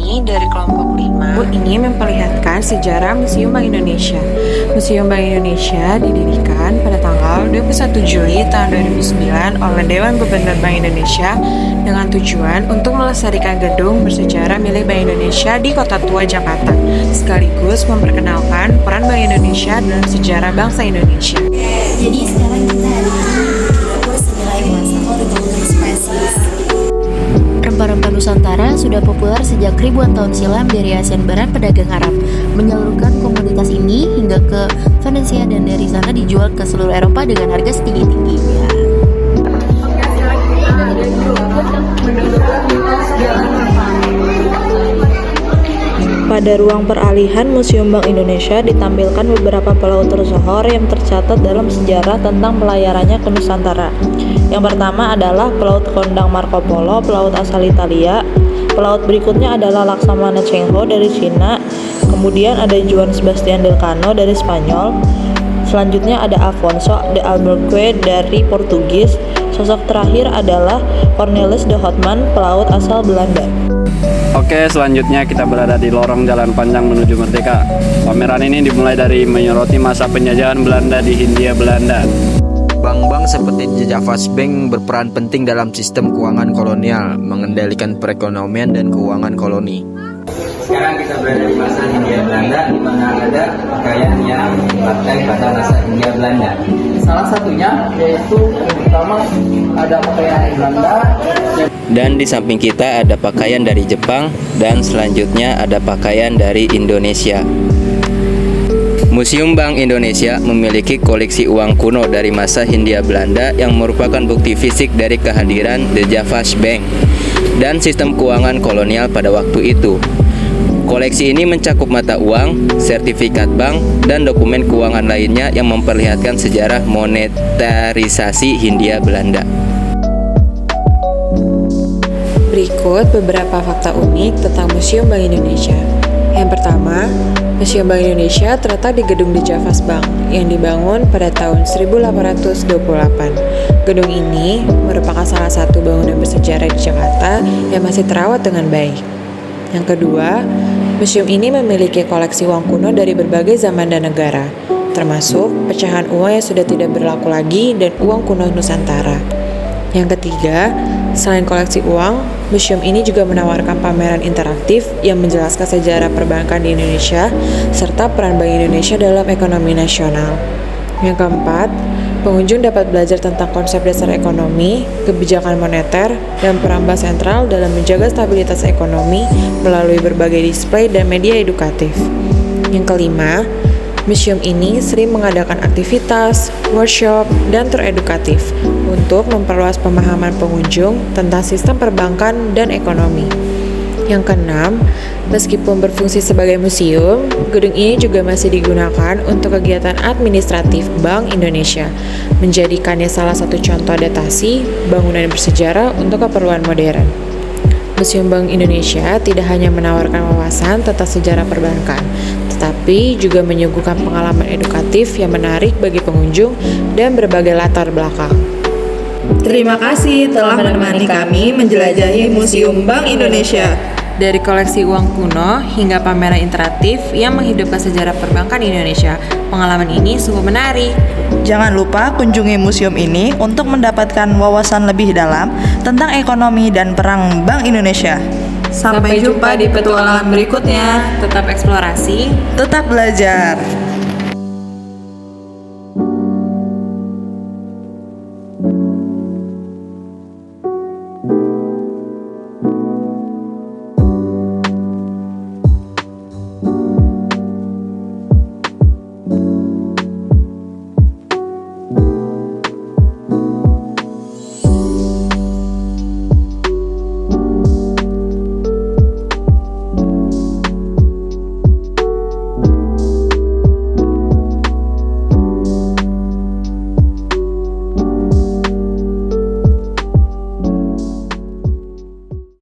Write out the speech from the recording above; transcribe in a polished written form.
ini dari kelompok 5 ini memperlihatkan sejarah Museum Bank Indonesia. Museum Bank Indonesia didirikan pada tanggal 21 Juli tahun 2009 oleh Dewan Gubernur Bank Indonesia dengan tujuan untuk melestarikan gedung bersejarah milik Bank Indonesia di Kota Tua Jakarta, sekaligus memperkenalkan peran Bank Indonesia dalam sejarah bangsa Indonesia. Jadi sekarang kita ada di dapur senilai emas untuk spesies. Rempah-rempah Nusantara sudah populer sejak ribuan tahun silam dari ASEAN Barat pedagang Arab, menyalurkan komoditas ini hingga ke Venesia dan dari sana dijual ke seluruh Eropa dengan harga setinggi-tingginya. Pada ruang peralihan Museum Bank Indonesia ditampilkan beberapa pelaut tersohor yang tercatat dalam sejarah tentang pelayarannya ke Nusantara. Yang pertama adalah Pelaut Kondang Marco Polo, pelaut asal Italia. Pelaut berikutnya adalah Laksamana Cheng Ho dari Cina. Kemudian ada Juan Sebastian Elcano dari Spanyol. Selanjutnya ada Afonso de Albuquerque dari Portugis. Sosok terakhir adalah Cornelis de Houtman, pelaut asal Belanda. Oke, selanjutnya kita berada di lorong jalan panjang menuju Merdeka. Pameran ini dimulai dari menyoroti masa penjajahan Belanda di Hindia Belanda. Bank-bank seperti The Javas Bank berperan penting dalam sistem keuangan kolonial, mengendalikan perekonomian dan keuangan koloni. Sekarang kita berada di masa Hindia Belanda, di mana ada pakaian yang dipakai pada masa Hindia Belanda. Salah satunya yaitu yang pertama ada pakaian Belanda. Dan di samping kita ada pakaian dari Jepang dan selanjutnya ada pakaian dari Indonesia. Museum Bank Indonesia memiliki koleksi uang kuno dari masa Hindia Belanda yang merupakan bukti fisik dari kehadiran The Javas Bank dan sistem keuangan kolonial pada waktu itu. Koleksi ini mencakup mata uang, sertifikat bank, dan dokumen keuangan lainnya yang memperlihatkan sejarah monetarisasi Hindia Belanda. Berikut beberapa fakta unik tentang Museum Bank Indonesia. Yang pertama, Museum Bank Indonesia terletak di gedung The Javas Bank yang dibangun pada tahun 1828. Gedung ini merupakan salah satu bangunan bersejarah di Jakarta yang masih terawat dengan baik. Yang kedua, museum ini memiliki koleksi uang kuno dari berbagai zaman dan negara, termasuk pecahan uang yang sudah tidak berlaku lagi dan uang kuno Nusantara. Yang ketiga, selain koleksi uang, museum ini juga menawarkan pameran interaktif yang menjelaskan sejarah perbankan di Indonesia serta peran Bank Indonesia dalam ekonomi nasional. Yang keempat, pengunjung dapat belajar tentang konsep dasar ekonomi, kebijakan moneter, dan peran bank sentral dalam menjaga stabilitas ekonomi melalui berbagai display dan media edukatif. Yang kelima, museum ini sering mengadakan aktivitas, workshop, dan tour edukatif untuk memperluas pemahaman pengunjung tentang sistem perbankan dan ekonomi. Yang keenam, meskipun berfungsi sebagai museum, gedung ini juga masih digunakan untuk kegiatan administratif Bank Indonesia, menjadikannya salah satu contoh adaptasi bangunan bersejarah untuk keperluan modern. Museum Bank Indonesia tidak hanya menawarkan wawasan tentang sejarah perbankan, tetapi juga menyuguhkan pengalaman edukatif yang menarik bagi pengunjung dan berbagai latar belakang. Terima kasih telah menemani kami menjelajahi Museum Bank Indonesia. Dari koleksi uang kuno hingga pameran interaktif yang menghidupkan sejarah perbankan Indonesia, pengalaman ini sungguh menarik. Jangan lupa kunjungi museum ini untuk mendapatkan wawasan lebih dalam tentang ekonomi dan peran Bank Indonesia. Sampai jumpa di petualangan berikutnya. Tetap eksplorasi, Tetap belajar.